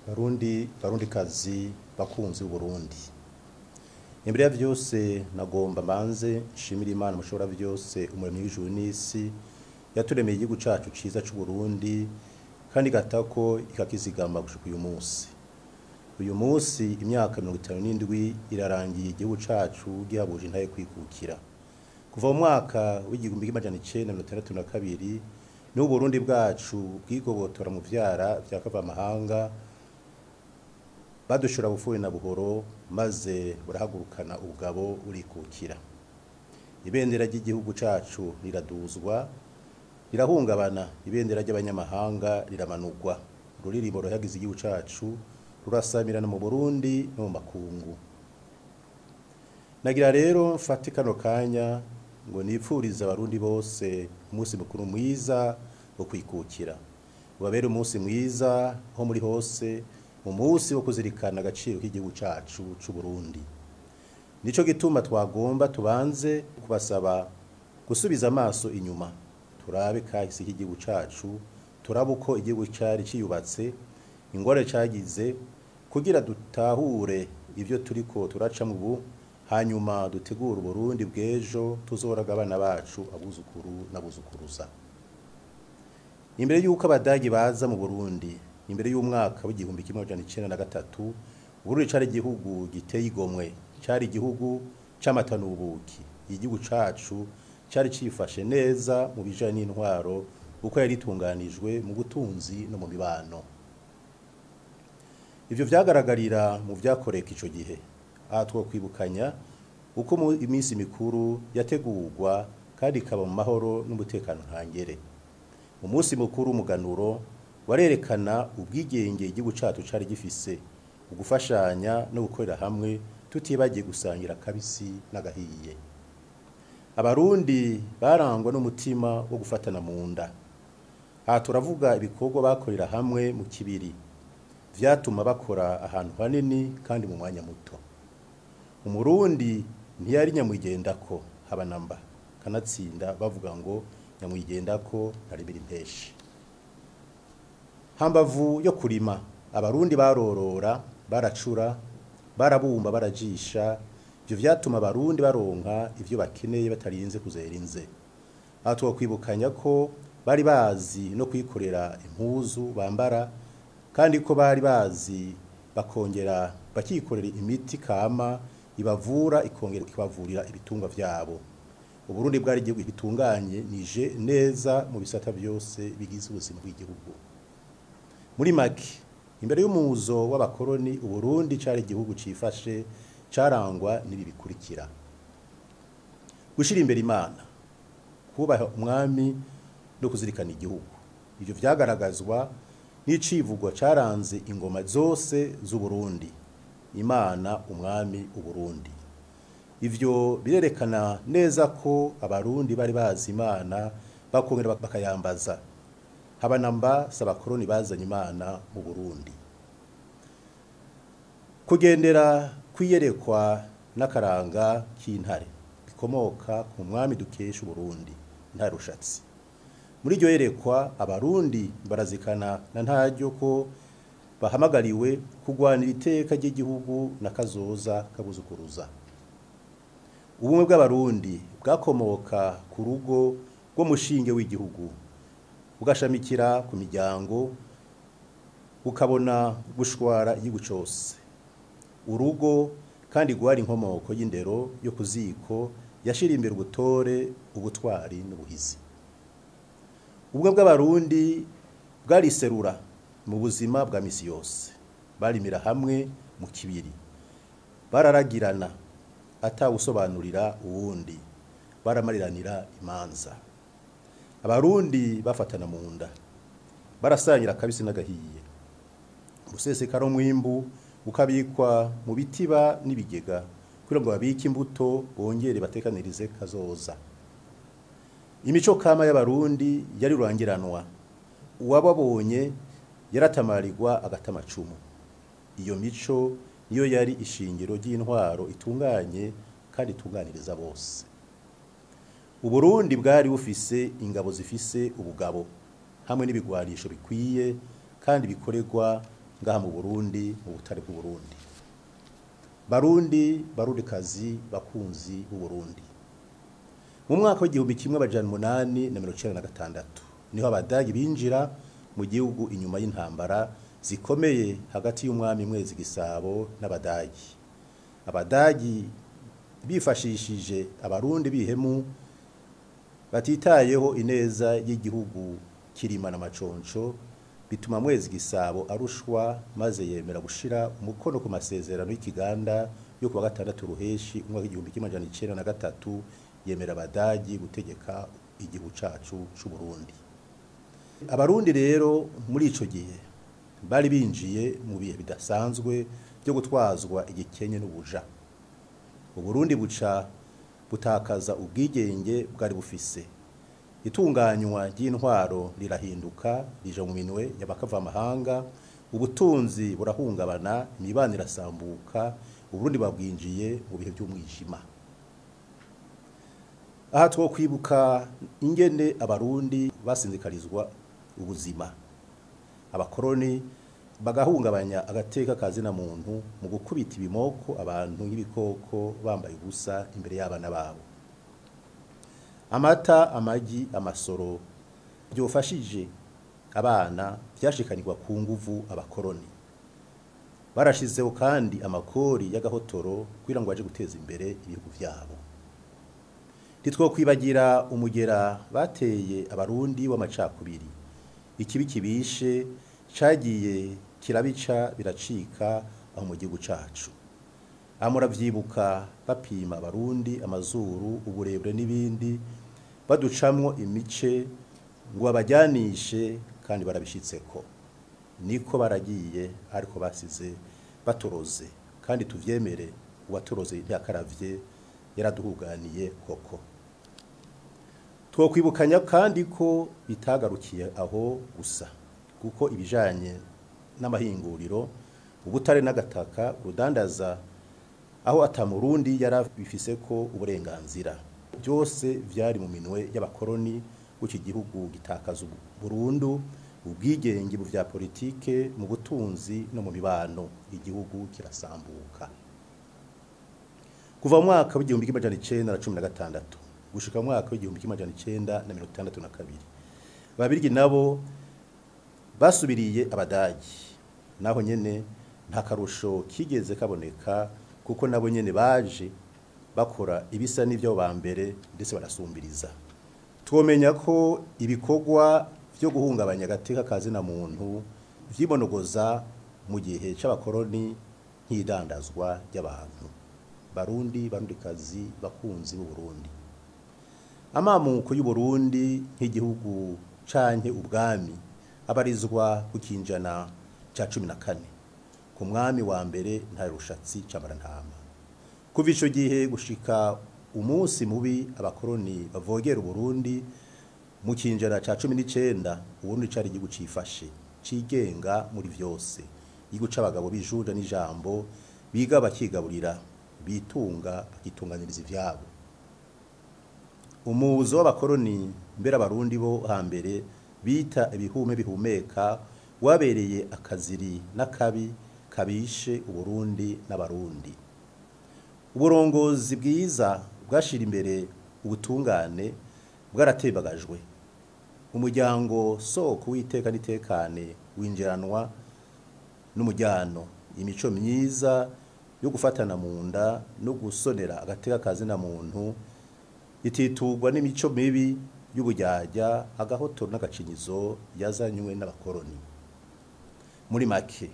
Barundi kazi bakunzi Burundi. Imbere ya vyose nagomba manze nshimira Imana mushobora vyose umuremyi w'ijuru n'isi yaturemeye igihugu cacu ciza c'u Burundi kandi gatako ikakizigama gushika uyu munsi. Uyu munsi imyaka 57 irarangiye igihugu cacu gihabuje intaye kwikukira. Kuva mu mwaka w'igihumbi kimwe amajana 1962 n'u Burundi bwacu bwigobotora mu vyara vya kavamahanga badushura bufuri na buhoro maze burahagurukana ubugabo urikukira. Ibendera ry'igihugu cacu riraduzwa rirahungabana, ibendera ry'abanyamahanga riramanurwa. Ruririmbo ruhagize igihugu cacu rurasamirana mu Burundi no mu makungu. Nagira rero mfate kano kanya ngo nipfurize abarundi bose umunsi mukuru mwiza wo kwikukira. Ubabere umunsi mwiza ho muri hose, umunsi wo kuzirikana agaciro k'igihugu cacu c'u Burundi. Nico gituma twagomba tubanze kubasaba gusubiza amaso inyuma, turabe kahise k'igihugu cacu, turabe uko igihugu cari ciyubatse, ingore cagize, kugira dutahure ivyo turiko turacamwo ubu, hanyuma dutegura Burundi bw'ejo tuzoraga abana bacu, abuzukuru n'abuzukuruza. Imbere yuko abadagi baza mu Burundi, imbere y'umwaka w'igihumbi kimwe amajana 1903, Burundi cari igihugu giteye igomwe, cari igihugu c'amata n'ubuki. Igihugu cacu cari cifashe neza mu bijanye n'intwaro uko yari itunganijwe mu butunzi no mu mibano. Ivyo vyagaragarira mu vyakoreka ico gihe. Aha twokwibukanya uko mu iminsi mikuru yategurwa kandi ikaba mu mahoro n'umutekano ntangere. Umunsi mukuru umuganuro warerekana ubwigenge igihugu cacu cari gifise, ugufashanya no gukorera hamwe tutibagiye gusangira kabisi n'agahiye. Abarundi barangwa n'umutima wo gufatana mu nda. Aha turavuga ibikorwa bakorera hamwe mu kibiri vyatuma bakora ahantu hanini kandi mu mwanya muto. Umurundi ntiyari nyamwigendako haba namba, kanatsinda bavuga ngo nyamwigendako ntaribira impeshi. Hambavu yo kurima, abarundi barorora, baracura, barabumba, barajisha. Ivyo vyatuma abarundi baronka ivyo bakeneye batarinze kuzera inze. Aha twokwibukanya ko bari bazi no kwikorera impuzu bambara, kandi ko bari bazi bakongera bakikorera imiti kama ibavura ikongera ikabavurira ibitungwa vyabo. Uburundi bwari igihugu gitunganye nije neza mu bisata byose bigize ubuzima bw'igihugu. Muri make, imbere y'umuzo w'abakoroni, Uburundi cari igihugu cifashe carangwa n'ibi bikurikira: gushira imbere Imana, kubaha umwami no kuzirikana igihugu. Ivyo vyagaragazwa n'icivugo caranze ingoma zose z'u Burundi: Imana, umwami, Uburundi. Ivyo birerekana neza ko abarundi bari bazi Imana bakongera bakayambaza. Haba namba s'abakoroni bazanye Imana mu Burundi. Kugendera kwiyerekwa n'akaranga k'intare bikomoka ku mwami dukesha Burundi, Ntare Rushatsi. Muri iryo yerekwa abarundi barazikana na ntaryo ko bahamagariwe kugwanira iteka ry'igihugu na kazoza kabuzukuruza. Ubumwe bw'abarundi bwakomoka ku rugo rwo mushinge w'igihugu, bugashamikira ku miryango, ukabona gushwara igihugu cose. Urugo kandi gwari inkomoko y'indero yo kuziko yashira imbere ubutore, ubutwari n'ubuhizi. Ubumwe bw'abarundi bwariserura mu buzima bwa misi yose. Barimira hamwe mu kibiri, bararagirana atawusobanurira uwundi, baramariranira imanza. Abarundi bafatana mu nda, barasangira kabisi n'agahiye. Urusesekara mwimbu ukabikwa mu bitiba n'ibigega kugira ngo babike imbuto bongere batekanirize kazoza. Imico kama y'abarundi yari rurangiranwa, uwababonye yaratamarirwa agatamacumu. Iyo mico niyo yari ishingiro ry'intwaro itunganye kandi itunganiriza bose. Uburundi bwari bufise ingabo zifise ubugabo hamwe n'ibigwanisho bikwiye kandi bikoregwa ngaha mu Burundi mu butare bw'u Burundi. Barundi barundikazi bakunzi b'u Burundi, mu mwaka w'igihumbi kimwe amajana 896 niho abadagi binjira mu gihugu inyuma y'intambara zikomeye hagati y'umwami Mwezi Gisabo n'abadagi. Abadagi bifashishije abarundi bihemu batitayeho ineza y'igihugu kirima n'amaconco, bituma Mwezi Gisabo arushwa maze yemera gushira umukono ku masezerano y'ikiganda yo kuwa 6 Ruheshi umwaka w'igihumbi kimwe amajana 903, yemera abadagi gutegeka igihugu cacu c'u Burundi. Abarundi rero muri ico gihe bari binjiye mu bihe bidasanzwe byo gutwazwa igikenye n'ubuja. Uburundi buca butakaza ubwigenge bwari bufise, itunganywa ry'intwaro rirahinduka rija mu minwe y'abakavamahanga, ubutunzi burahungabana, imibano irasambuka, Uburundi babwinjiye mu bihe by'umwijima. Aha twokwibuka ingene abarundi basinzikarizwa ubuzima, abakoroni bagahungabanya agateka kazina muntu mu gukubita ibimoko abantu nk'ibikoko bambaye ubusa imbere y'abana babo. Amata, amagi, amasoro byofashije abana byashikanirwa ku nguvu abakoroni. Barashizeho kandi amakori y'agahotoro kugira ngo baje guteza imbere ibihugu byabo. Ntitwokwibagira umugera bateye abarundi w'amacakubiri, ikibi kibishe cagiye kirabica biracika aho mu gihugu cacu. Amuravyibuka bapima abarundi amazuru, uburebure n'ibindi, baducamwo imice ngo abajyanishe, kandi barabishitseko. Niko baragiye ariko basize batoroze, kandi tuvyemere uwatoroze ntiyakaravye yaraduhuganiye koko. Twokwibukanya kandi ko bitagarukiye aho gusa, kuko ibijanye n'amahinguriro, ubutare n'agataka, urudandaza aho atamurundi yarabifise ko uburenganzira, byose vyari mu minwe y'abakoroni, w'iki gihugu gitakaza burundu ubwigenge mu vya politike, mu butunzi no mu mibano, igihugu kirasambuka. Kuva mu mwaka w'igihumbi kimwe amajana 916 gushika mu mwaka w'igihumbi kimwe amajana 962, Ababirigi nabo basubiriye abadagi, naho nyene nta karusho kigeze kaboneka, kuko nabo nyene baje bakora ibisa n'ivyo bambere ndetse barasumbiriza. Twomenya ko ibikorwa byo guhungabanya agateka kazina muntu vyibonogoza mu gihe c'abakoroni nk'idandazwa ry'abantu. Barundi barundikazi bakunzi b'u Burundi, amamuko y'u Burundi nk'igihugu canke ubwami abarizwa ku kinjana ca 14 ku mwami wa mbere Ntarushatsi Cambarantama. Kuva ico gihe gushika umunsi mubi abakoroni bavogera u Burundi mu kinjana ca 19, Uburundi cari igihugu cifashe cigenga muri vyose, igihugu c'abagabo bijunja n'ijambo, biga bakigaburira, bitunga bakitunganiriza ivyabo. Umuzo w'abakoroni mbere abarundi bo hambere bita ibihume bihumeka wabereye akaziri n'akabi kabishe Uburundi n'abarundi. Uburongozi bwiza bwashira imbere ubutungane bwaratebagajwe. Umuryango soko w'iteka n'itekane winjiranwa n'umujyano, imico myiza yo gufatana mu nda no gusonera agateka kazina muntu ititugwa n'imico mibi y'ubujyajya, agahotoro n'agacinyizo yazanywe n'abakoroni. Muri make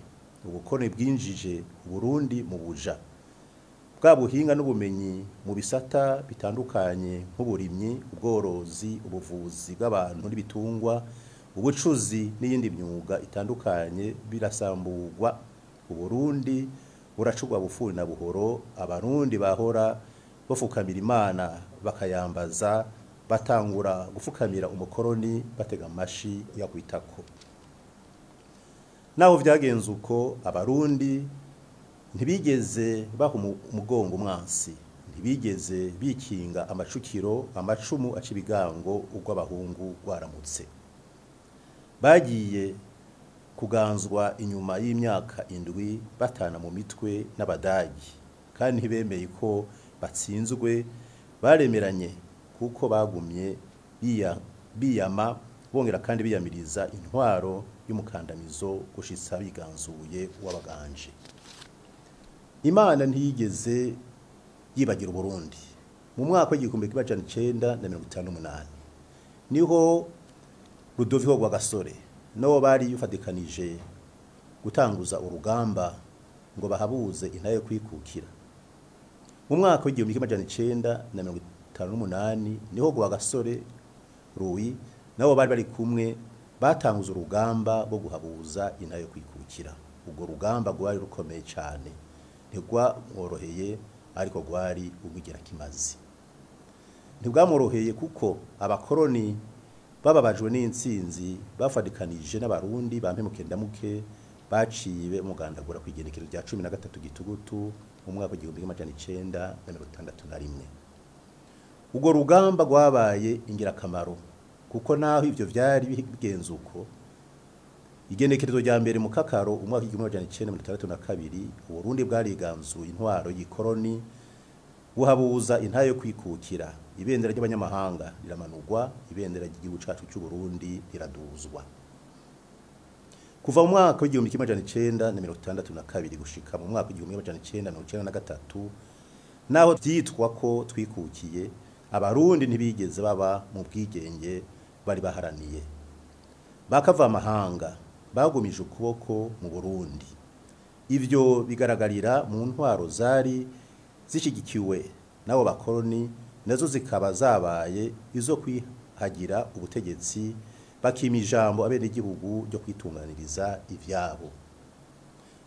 ubukoroni bwinjije Burundi mu buja, bwa buhinga n'ubumenyi mu bisata bitandukanye nk'uburimyi, ubworozi, ubuvuzi bw'abantu n'ibitungwa, ubucuzi n'iyindi myuga itandukanye birasamburwa. Uburundi buracugwa bufuri na buhoro, abarundi bahora bafukamira Imana bakayambaza, batangura gufukamira umukoroni batega amashi yakwitako. Naho vyagenze uko, abarundi ntibigeze baha umugongo umwansi, ntibigeze bikinga amacukiro, amacumu aca ibigango ubwo abahungu rwaramutse. Bagiye kuganzwa inyuma y'imyaka indwi batana mu mitwe n'abadagi, kandi ntibemeye ko batsinzwe, baremeranye kuko bagumye biyama bongera kandi biyamiriza intwaro y'umukandamizo gushitsa biganzuye w'abaganje. Imana ntiyigeze yibagira Uburundi. Mu mwaka w'1958 niho Rudoviko Rwagasore nabo bari yufadikanije gutanguza urugamba ngo bahabuze intaye kwikukira. Mu mwaka w'1958 niho Rwagasore Louis nabo bari kumwe batanguza urugamba rwo guhabuza intaye kwikukira. Ubwo rugamba rwari rukomeye cyane, ntigwamworoheye ariko rwari ubigira kimazi. Ntibwamworoheye kuko abakoroni bababajwe n'intsinzi bafadikanije n'abarundi bampemukendamuke baciye umugandagura kwigenekezo rya 13 Gitugutu mu mwaka w'1961. Ubwo rugamba rwabaye ingirakamaro kuko naho ivyo vyari bigenze uko, igenekerezo rya mbere mu Kakaro umwaka w'1962 Uburundi bwariganzuye intwaro y'ikoroni buhabuza intaye yo kwikukira. Ibendera ry'abanyamahanga riramanurwa, ibendera ry'igihugu cacu cy'u Burundi riraduzwa. Kuva mu mwaka w'1962 gushika mu mwaka w'1993 naho vyitwa ko twikukiye, abarundi ntibigeze baba mu bwigenge bari baharaniye. Bakava amahanga bagumije ukuboko mu Burundi. Ivyo bigaragarira mu ntwaro zari zishigikiwe nabo bakoroni, nazo zikaba zabaye izo kwihagira ubutegetsi, bakima ijambo abenegihugu ryo kwitunganiriza ivyabo.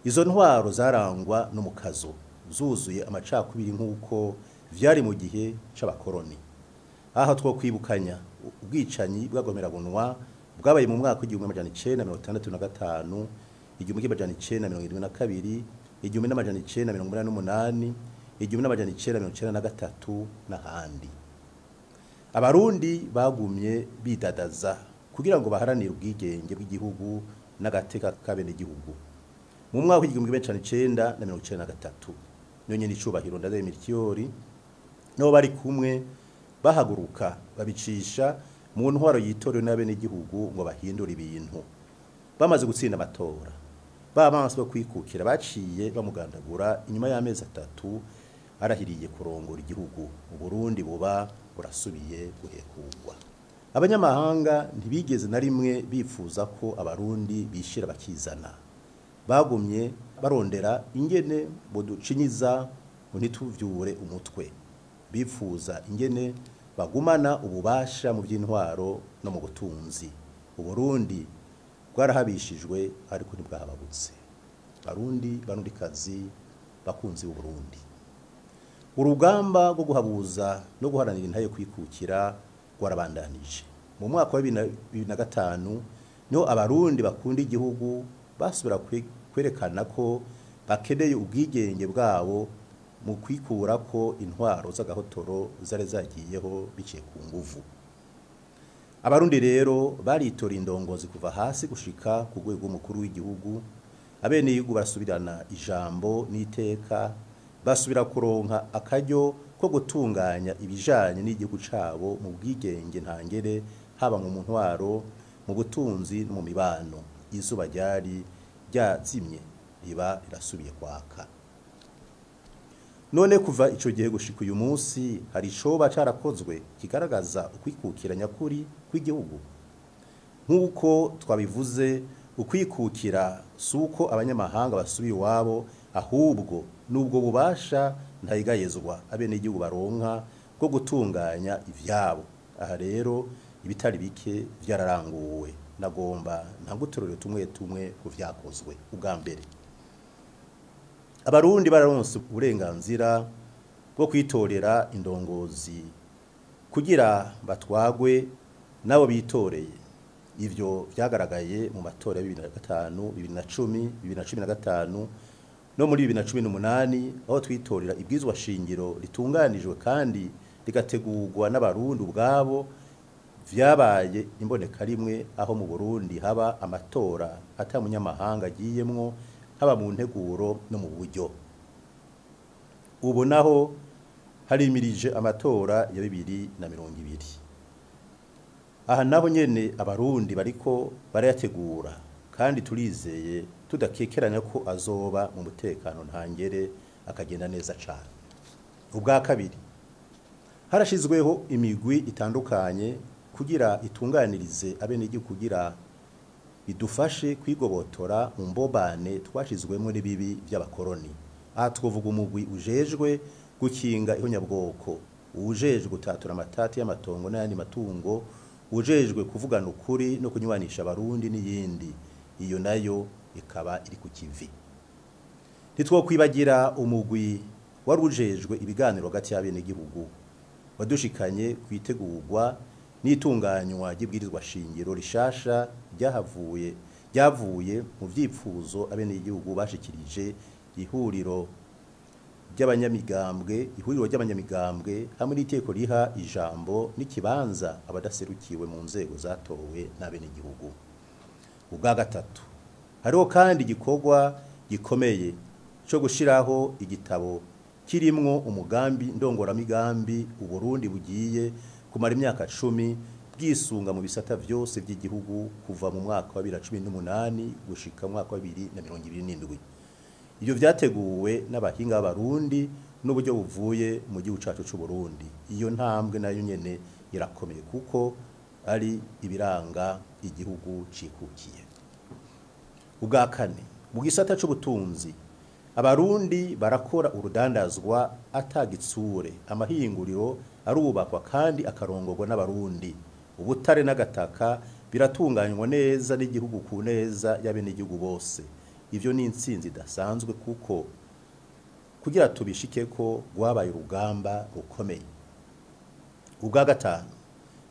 Izo ntwaro zarangwa n'umukazo, zuzuye amacakubiri nk'uko vyari mu gihe c'abakoroni. Aha two kwibukanya ubwicanyi bw'agomerabunwa bwabaye mu mwaka w'1965, 1972, 1988, 1993 n'ahandi. Abarundi bagumye bidadaza kugira ngo baharanire ubwigenge bw'igihugu n'agateka k'abenegihugu. Mu mwaka w'1993 nyonye n'icubahiro Ndadaye Melchior nabo bari kumwe bahaguruka babicisha mu ntwaro yitorewe n'abenegihugu ngo bahindure ibintu. Bamaze gutsinda amatora, babanse bo kwikukira baciye bamugandagura. Inyuma y'amezi 3 arahiriye kurongora igihugu, Uburundi buba burasubiye guhekurwa. Abanyamahanga ntibigeze na rimwe bifuza ko abarundi bishira bakizana. Bagumye barondera ingene boducinyiza ngo ntituvyure umutwe. Bifuza ingene bagumana ububasha mu by'intwaro no mu butunzi. Uburundi bwarahabishijwe ariko ntibwahababutse. Barundikazi bakunzi b'Uburundi. Urugamba rwo guhabuza no guharanira intaye kwikukira rwarabandanije. Mu mwaka wa 2005 niho abarundi bakunda igihugu basubira kwerekana ko bakeneye ubwigenge bwabo mu kwikura ko intwaro z'agahotoro zari zagiyeho biciye ku nguvu. Abarundi rero baritora indongozi kuva hasi gushika ku rwego mukuru w'igihugu. Abenegihugu basubirana ijambo n'iteka, basubira kuronka akaryo ko gutunganya ibijanye n'igihugu cabo mu bwigenge ntangere, haba mu ntwaro, mu butunzi no mu mibano. Izuba ryari ryazimye riba rirasubiye kwaka. None kuva ico gihe gushika uyu munsi hari icoba carakozwe kigaragaza ukwikukira nyakuri kw'igihugu. Nk'uko twabivuze, ukwikukira suko abanyamahanga basubiye iwabo, ahubwo nubwo bubasha ntayigayezwa abenegihugu baronka bwo gutunganya ivyabo. Aha rero ibitari bike vyararanguwe. Nagomba ntagutorero tumwe kuvyakozwe. Ubwa mbere, abarundi bararonse uburenganzira bwo kwitorera indongozi kugira batwagwe nabo bitoreye. Ivyo vyagaragaye mu matora ya 2005, 2010, 2015 no muri 2018, aho twitorera ibwizwa shingiro ritunganijwe kandi rigategurwa n'abarundi ubwabo vyabaye imboneka rimwe aho mu Burundi haba amatora atamunyamahanga agiyemwo haba mu nteguro no mu buryo. Ubu naho harimirije amatora ya 2020. Aha nabo nyene abarundi bariko barayategura kandi turizeye tudakekeranya ko azoba mu mutekano ntangere akagenda neza cyane. Ubwa kabiri, harashizweho imigwi itandukanye kugira itunganirize abenegihugu kugira idufashe kwigobotora mu mbobane twashizwemo n'ibibi by'abakoroni. Aha twovuga umugwi ujejwe gukinga ihonyabwoko, ujejwe gutatura amatati y'amatongo n'ayandi matungo, ujejwe kuvugana ukuri no kunywanisha abarundi n'iyindi. Iyo nayo ikaba iri ku kivi. Ntitwokwibagira umugwi warujejwe ibiganiro hagati y'abenegihugu wadushikanye kwitegurwa n'itunganywa ry'ibwirizwa shingiro rishasha ryavuye mu vyipfuzo abenegihugu bashikirije ihuriro ry'abanyamigambwe hamwe n'iteko riha ijambo n'ikibanza abadaserukiwe mu nzego zatowe n'abenegihugu. Ubwa gatatu, hariho kandi igikorwa gikomeye cyo gushiraho igitabo kirimwo umugambi ndongoramigambi Uburundi bugiye kumara imyaka 10 bwisunga mu bisata vyose by'igihugu kuva mu mwaka wa 2018 gushika mu mwaka wa 2027. Ibyo vyateguwe n'abahinga b'abarundi n'uburyo buvuye mu gihugu cacu c'u Burundi. Iyo ntambwe nayo nyene irakomeye kuko ari ibiranga igihugu cikukiye. Ubwa kane, mu gisata c'ubutunzi abarundi barakora urudandazwa atagitsure, amahinguriro arubakwa kandi akarongorwa n'abarundi. Ubutare n'agataka biratunganywa neza n'igihugu ku neza y'abenegihugu bose. Ivyo ni intsinzi idasanzwe kuko kugira tubishike ko rwabaye urugamba rukomeye. Ubwa gatanu,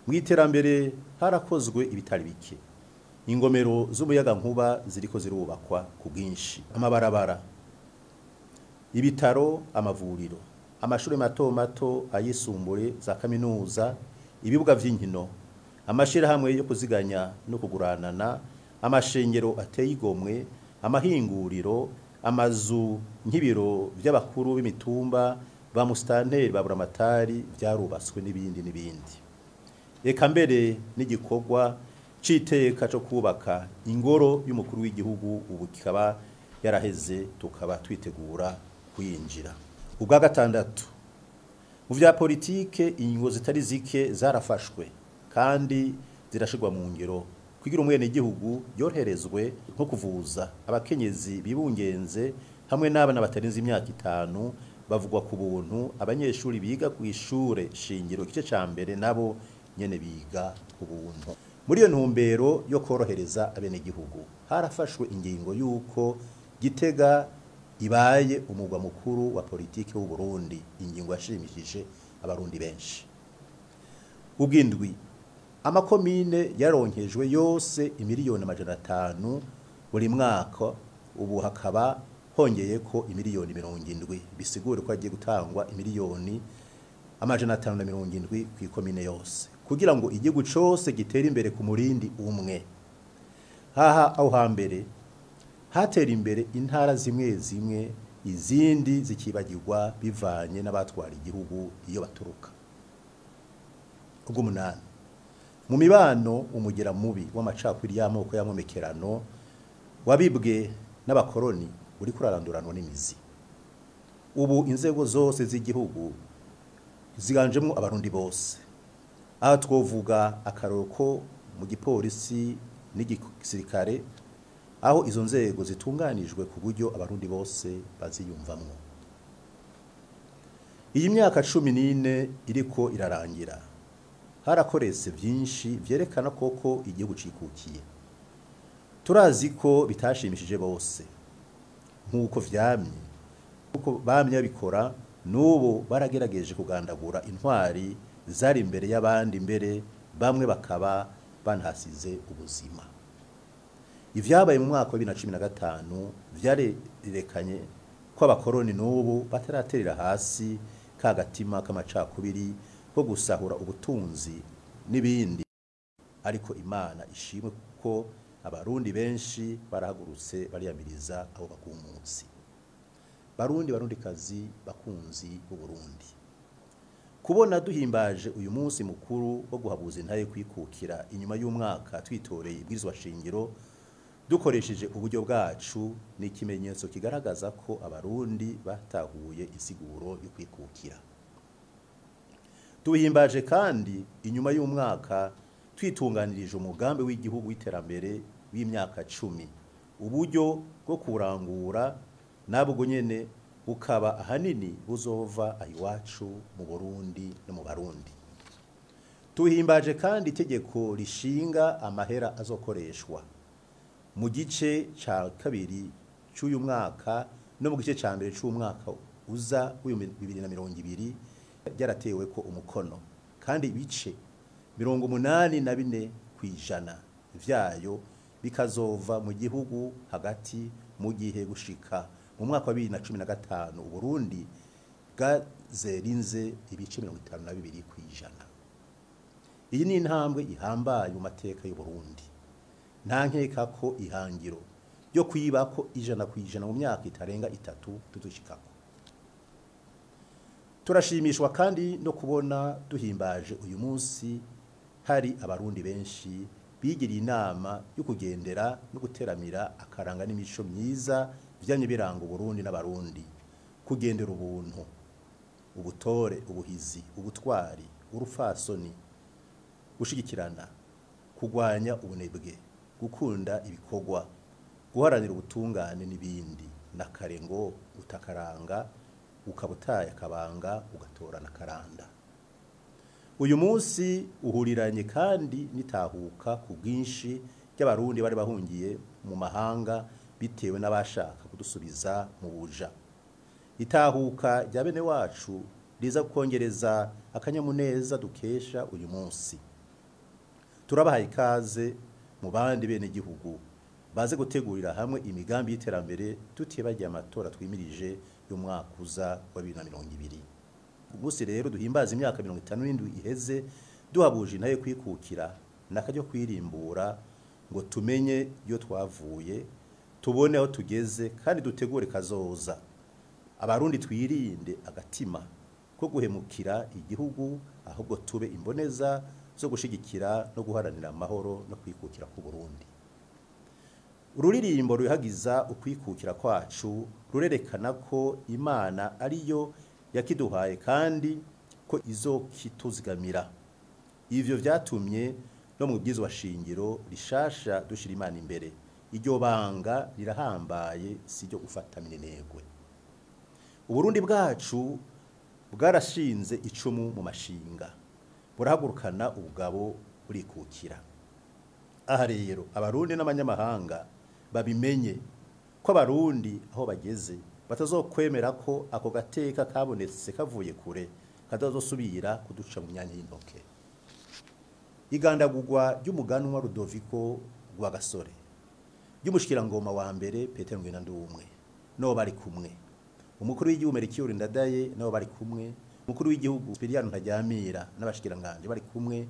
mu iterambere harakozwe ibitari bike. Ingomero z'umuyaga nkuba ziriko zirubakwa ku bwinshi, amabarabara, ibitaro, amavuriro, amashuri mato mato ayisumbuye za kaminuza, ibibuga vy'inkino, amashirahamwe yo kuziganya no kuguranana, amashengero ateye igomwe, amahinguriro, amazu nk'ibiro by'abakuru b'imitumba, ba mustanteri, ba buramatari byarubaswe n'ibindi. Eka mbere n'igikorwa citeka cyo kubaka ingoro y'umukuru w'igihugu ubu kikaba yaraheze, tukaba twitegura kuyinjira. Ubwa gatandatu, mu vya politike ingingo zitari zike zarafashwe kandi zirashirwa mu ngiro kugira umwene igihugu yorherezwe nko kuvuza abakenyezi bibungenze hamwe n'abana batarenze imyaka 5 bavugwa ku buntu, abanyeshuri biga ku ishure shingiro igice ca mbere nabo nyene biga ku buntu. Muri iyo ntumbero yo korohereza abenegihugu harafashwe ingingo yuko Gitega ibaye umugwa mukuru wa politike w'u Burundi, ingingo yashimishije abarundi benshi. Ubwindwi, amakomine yaronkejwe yose imiliyoni 500 buri mwaka, ubu hakaba hongeye ko imiliyoni 70, bisigure ko agiye gutangwa imiliyoni 570 ku ikomine yose kugira ngo igihugu cose gitere imbere ku murindi umwe. Haha aho hambere hatera imbere intara zimwe zimwe, izindi zikibagirwa bivanye n'abatwara igihugu iyo baturuka. Ubwo munani, mu mibano umugera mubi w'amacakubiri y'amoko y'amomekerano wabibwe n'abakoroni uri kuraranduranwa n'imizi. Ubu inzego zose z'igihugu ziganjemo abarundi bose. Aha twovuga akaroko mu gipolisi n'igisirikare, aho izo nzego zitunganijwe ku buryo abarundi bose baziyumvamwo. Iyi myaka 14 iriko irarangira, harakorese byinshi vyerekana koko igihugu cikukiye. Turazi ko bitashimishije bose nkuko vyamye, kuko bamye bikora n'ubu baragerageje kugandagura intwari zari imbere y'abandi, imbere bamwe bakaba banhasize ubuzima. Ivyabaye mu mwaka wa 2015 vyarerekanye ko abakoroni n'ubu bataraterera hasi kagatima k'amacakubiri ko gusahura ubutunzi n'ibindi. ariko Imana ishimwe kuko abarundi benshi barahagurutse bariyamiriza abo bagumutsi. Barundikazi bakunzi b'u Burundi, kubona duhimbaje uyu munsi mukuru wo guhabuza intahe kwikukira inyuma y'umwaka twitoreye ibwirizwa shingiro dukoresheje uburyo bwacu, ni ikimenyetso kigaragaza ko abarundi batahuye insiguro yo kwikukira. Duhimbaje kandi inyuma y'umwaka twitunganirije umugambi w'igihugu w'iterambere w'imyaka 10, uburyo bwo kurangura nabwo nyene bukaba ahanini buzova iwacu mu Burundi no mu Barundi. Tuhimbaje kandi itegeko rishinga amahera azokoreshwa mu gice ca kabiri cy'uyu mwaka no mu gice ca mbere cy'umwaka uza w'2020 byaratewe ko umukono, kandi ibice 84% vyayo bikazova mu gihugu hagati mu gihe gushika mu mwaka wa 2015 Uburundi bwazerinze ibice 52%. Iyi ni intambwe ihambaye mu mateka y'u Burundi. Nta nkeka ko ihangiro ryo kwibako 100% mu myaka itarenga 3 tudushikako. Turashimishwa kandi no kubona duhimbaje uyu munsi hari abarundi benshi bigiriye inama yo kugendera no guteramira akaranga n'imico myiza vyanye biranga Burundi n'abarundi, kugendera ubuntu, ubutore, ubuhizi, ubutwari, urufasoni, gushigikirana, kugwanya ubunebwe, gukunda ibikorwa, guharanira ubutungane n'ibindi. Nakarengo utakaranga ukabutaya akabanga ugatorana karanda. Uyu munsi uhuriranye kandi nitahuka ku bwinshi by'abarundi bari bahungiye mu mahanga bitewe n'abashaka kudusubiza mu buja. Itahuka rya bene wacu riza kongereza akanyamuneza dukesha uyu munsi. Turabahaye ikaze mu bandi bene gihugu baze gutegurira hamwe imigambi y'iterambere tutibagiye amatora twimirije y'umwaka uza wa 2020. Umunsi rero duhimbaza imyaka 57 iheze duhabuje intahe kwikukira nakajyo kwirimbura ngo tumenye iyo twavuye, tubone aho tugeze kandi dutegure kazoza. Abarundi twirinde agatima ko guhemukira igihugu, ahubwo tube imboneza zo gushigikira no guharanira amahoro no kwikukira ku Burundi. Ururirimbo ruhagiza ukwikukira kwacu rurerekana ko Imana ariyo yakiduhaye kandi ko izokituzigamira. Ivyo vyatumye no mu bwizwa shingiro rishasha dushira Imana imbere. Iryo banga rirahambaye siryo gufata minenegwe. Uburundi bwacu bwarashinze icumu mu mashinga, burahagurukana ubugabo burikukira. Aha rero abarundi n'abanyamahanga babimenye ko abarundi aho bageze batazokwemera ko ako gateka kabonetse kavuye kure kadazosubira kuduca mu myanya y'intoke. Igandagurwa ry'umuganwa Rudoviko rwa Gasore, ry'umushikirangoma wa mbere Petero Ngwenandumwe no bari kumwe, umukuru w'igihugu Melchior Ndadaye nabo bari kumwe, umukuru w'igihugu Spiriano Ntajamira n'abashikiranganje bari kumwe,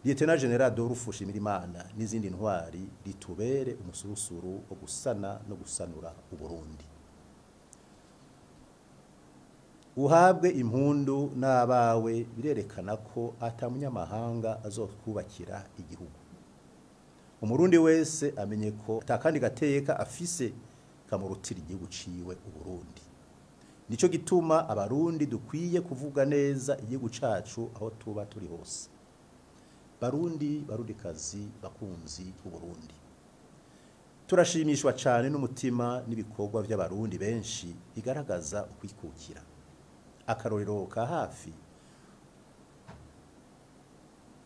Lieutenant General Adolphe Nshimirimana n'izindi ntwari ritubere umusurusuru wo gusana no gusanura Uburundi. Uhabwe impundu n'abawe birerekana ko atamunyamahanga azokubakira igihugu. Umurundi wese amenye ko atakandi gateka afise kamurutira igihugu ciwe Uburundi. Nico gituma abarundi dukwiye kuvuga neza igihugu cacu aho tuba turi hose. Barundi barundikazi bakunzi Uburundi, turashimishwa cyane n'umutima n'ibikorwa by'abarundi benshi bigaragaza ukwikukira. Akarorero ka hafi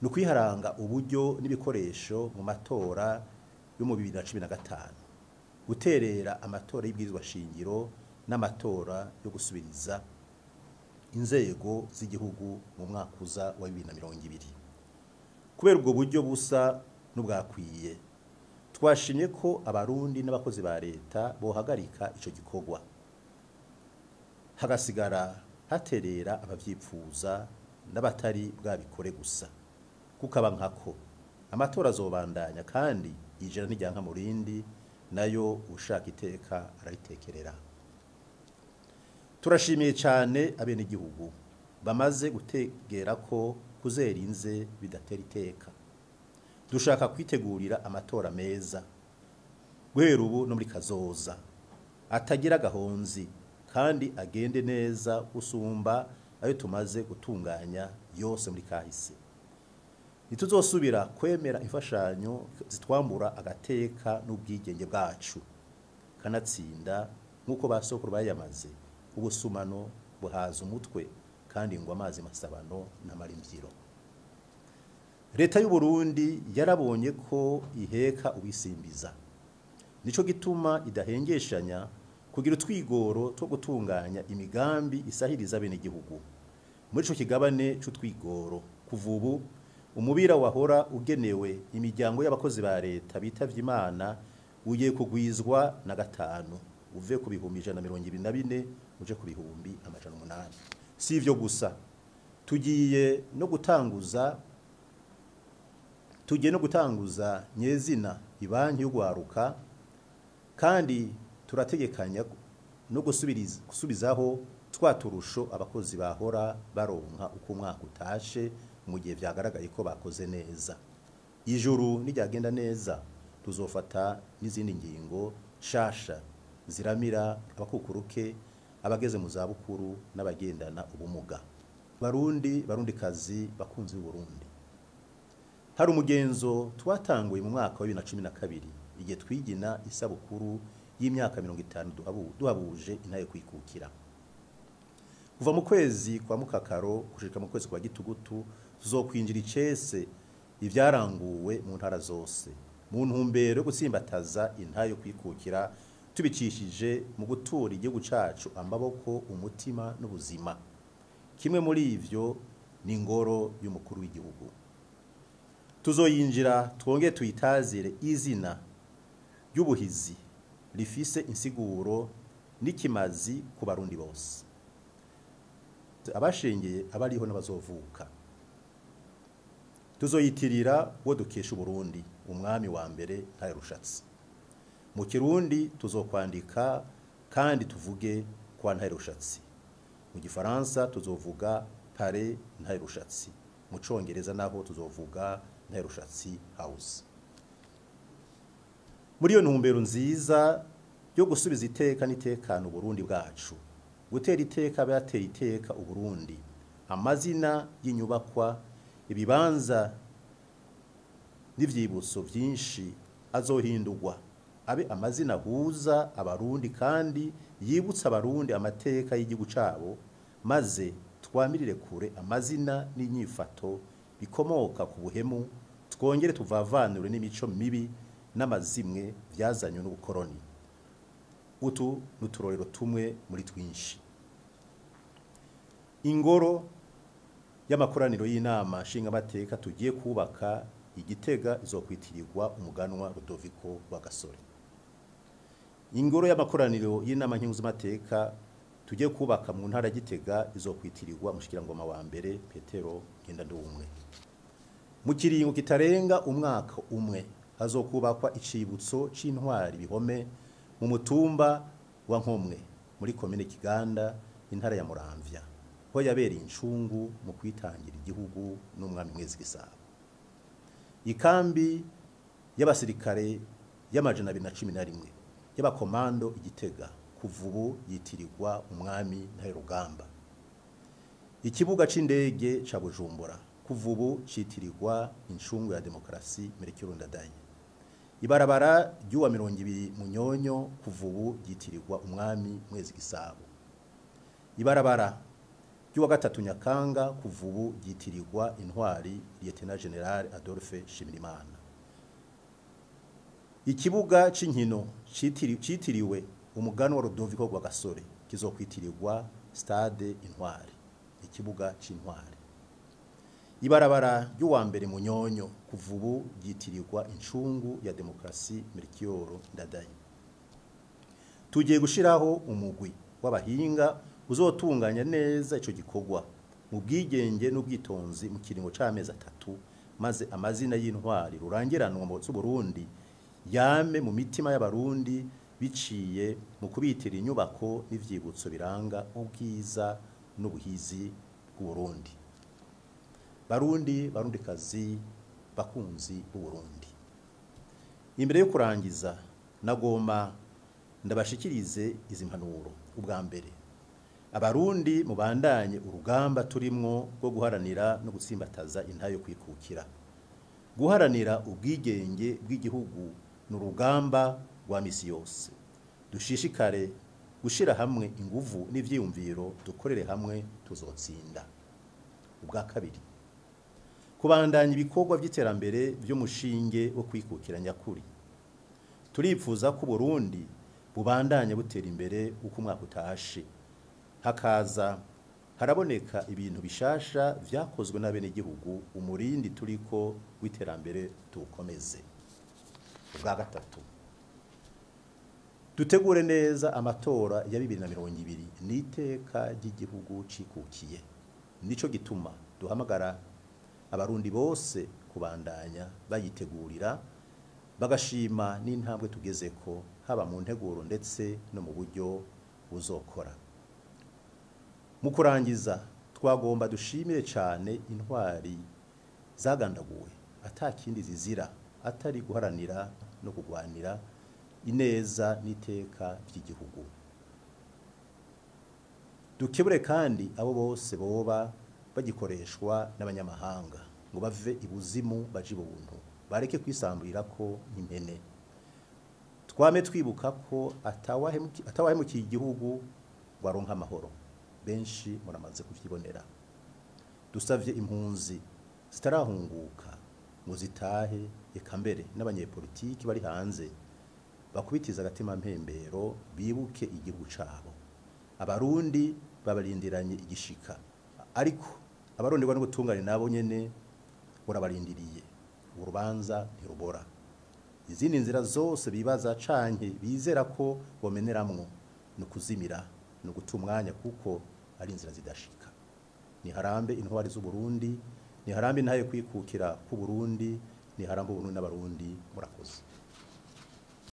no kwiharanga uburyo n'ibikoresho mu matora yo mu 2015, guterera amatora y'ibwirizwa shingiro n'amatora yo gusubiriza inzego z'igihugu mu mwaka uza wa 2020. Kubera ubwo buryo busa n'ubwakwiye, twashimye ko abarundi n'abakozi ba leta bohagarika ico gikorwa, hagasigara haterera abavyipfuza n'abatari bwabikore gusa. kukaba nkako amatora azobandanya kandi ijana n'ijyanka mu rindi nayo ushaka iteka araritekerera. Turashimiye cyane abene igihugu bamaze gutegera ko kuzerinze bidatera iteka. Dushaka kwitegurira amatora meza guhera ubu no muri kazoza atagira gahonzi kandi agende neza usumba ayo tumaze gutunganya yose muri kahise. Nituzosubira kwemera imfashanyo zitwambura agateka n'ubwigenge bwacu kanatsinda nkuko basokuru bayamaze ubusumano buhaza umutwe kandi ngo amazi masabano n'amarimbyiro. Leta y'u Burundi yarabonye ko iheka ubisimbiza, nico gituma idahengeshanya kugira utwigoro two gutunganya imigambi isahiriza bene igihugu. Muri ico kigabane c'utwigoro kuva ubu umubira wahora ugenewe imiryango y'abakozi ba leta bitavye Imana ugiye kugwizwa na 5 uve ku bihumbi 124 uje ku bihumbi 800. Si ivyo gusa, tugiye no gutanguza nyezina ibanki y'ugwaruka kandi turategekanya no gusubizaho twaturusho abakozi bahora baronka uko umwaka utashe mu gihe vyagaragaye ko bakoze neza. Ijuru nijagenda neza tuzofata n'izindi ngingo shasha ziramira abakukuruke abageze mu zabukuru n'abagendana ubumuga. Barundikazi bakunzi b'u Burundi, hari umugenzo twatanguye mu mwaka wa 2012 igihe twigina isabukuru y'imyaka 50 duhabuje intaye kwikukira. Kuva mu kwezi kwa Mukakaro kushika mu kwezi kwa Gitugutu tuzokwinjira icese ivyaranguwe mu ntara zose mu ntumbero yo gutsimbataza intayo kwikukira tubicishije mu gutura igihugu cacu amaboko umutima n'ubuzima. Kimwe muri ivyo ni ingoro y'umukuru w'igihugu. Tuzoyinjira twongeye tuyitazire izina ry'ubuhizi rifise insiguro n'ikimazi ku barundi bose, abashengeye abariho n'abazovuka. Tuzoyitirira wo dukesha Burundi umwami wa mbere Ntahirushatsi. Mu Kirundi tuzokwandika kandi tuvuge kwa Ntahirushatsi. Mu Gifaransa tuzovuga Pare Ntahirushatsi. Mu Congereza naho tuzovuga Ntahirushatsi House. Muri iyo ntumbero nziza yo gusubiza iteka n'itekano Burundi bwacu, gutera iteka abateye iteka u Burundi, amazina y'inyubakwa, ibibanza n'ivyibutso vyinshi azohindurwa abe amazina huza abarundi kandi yibutsa abarundi amateka y'igihugu cabo, maze twamirire kure amazina n'inyifato bikomoka ku buhemu, twongere tuvavanure n'imico mibi n'amazimwe vyazanywe n'ubukoroni. Utu nuturorero tumwe muri twinshi. Ingoro y'amakoraniro y'inama nshinga mateka tugiye kubaka Igitega izokwitirirwa umuganwa Rudoviko wa Gasore. Ingoro y'amakoraniro y'inama nkenguzamateka tugiye kubaka mu ntara Gitega izokwitirirwa mushikirangoma wa mbere Petero Ngendandumwe. Mu kiringo kitarenga umwaka umwe hazokubakwa icibutso c'intwari bihome mu mutumba wa Nkomwe muri komine Kiganda intara ya Muramvya, ho yabereye incungu mu kwitangira igihugu n'umwami Mwezi Gisabo. Ikambi y'abasirikare y'amajana 211 y'abakomando Igitega kuva ubu yitirirwa umwami Ntahirugamba. Ikibuga c'indege ca Bujumbura kuva ubu citirirwa incungu ya demokrasi Melchior Ndadaye. Ibarabara ry'uwa 200 Munyonyo kuva ubu yitirirwa umwami Mwezi Gisabo. Ibarabara ry'uwa 3 Nyakanga kuva ubu yitirirwa intwari Lieutenant General Adolphe Shimirimana. Ikibuga c'inkino citiriwe umuganwa Rudoviko wa Gasore kizokwitirirwa Stade Intwari, ikibuga c'intwari. Ibarabara ry'uwa mbere Munyonyo kuva ubu yitirirwa incungu ya demokrasi Melchior Ndadaye. Tugiye gushiraho umugwi w'abahinga uzotunganya neza ico gikorwa mu bwigenge n'ubwitonzi mu kiringo c'amezi 3 maze amazina y'intwari rurangiranwa mu Burundi yame mu mitima y'abarundi biciye mu kubitira inyubako n'ivyibutso biranga ubwiza n'ubuhizi bw'Uburundi. Barundikazi bakunzi b'Uburundi, imbere yo kurangiza nagomba ndabashikirize izi mpanuro. Ubwa mbere, abarundi mubandanye urugamba turimwo rwo guharanira no gutsimbataza intayo yo kwikukira. Guharanira ubwigenge bw'igihugu n'urugamba rwa misi yose. Dushishikare gushira hamwe inguvu n'ivyiyumviro, dukorere hamwe tuzotsinda. Ubwa kabiri, kubandanya ibikorwa by'iterambere by'umushinge wo kwikukira nyakuri. Turipfuza ko Burundi bubandanya butera imbere uko umwaka utashe, hakaza haraboneka ibintu bishasha vyakozwe n'abene igihugu, umurindi turiko w'iterambere tukomeze. Ubwa gatatu, dutegure neza amatora ya 2020 n'iteka ry'igihugu cikukiye. Nico gituma duhamagara abarundi bose kubandanya bayitegurira, bagashima n'intambwe tugezeko, haba mu nteguro ndetse no mu buryo buzokora. Mu kurangiza, twagomba dushimire cyane intwari zagandaguwe atakindi zizira atari guharanira no kugwanira ineza n'iteka by'igihugu. Dukebure kandi abo bose boba bagikoreshwa n'abanyamahanga ngo bave ibuzimu baje ibuntu, bareke kwisamburira ko impene. Twame twibuka ko atawahemukiye igihugu waronka amahoro. Benshi muramaze kuvyibonera. Dusavye impunzi zitarahunguka ngo zitahe, eka mbere n'abanyepolitiki bari hanze bakubitiza agatima mpembero, bibuke igihugu cabo. Abarundi babarindiranye igishika, ariko abaronderwa no gutungana nabo nyene burabarindiriye. Urubanza ntirubora. Izindi nzira zose bibaza canke bizera ko bomeneramwo no kuzimira no gutumwanya, kuko ari inzira zidashika. Ni harambe intwari z'u Burundi, ni harambe ntayo kwikukira ku Burundi, ni harambe ubuntu n'abarundi. Murakoze.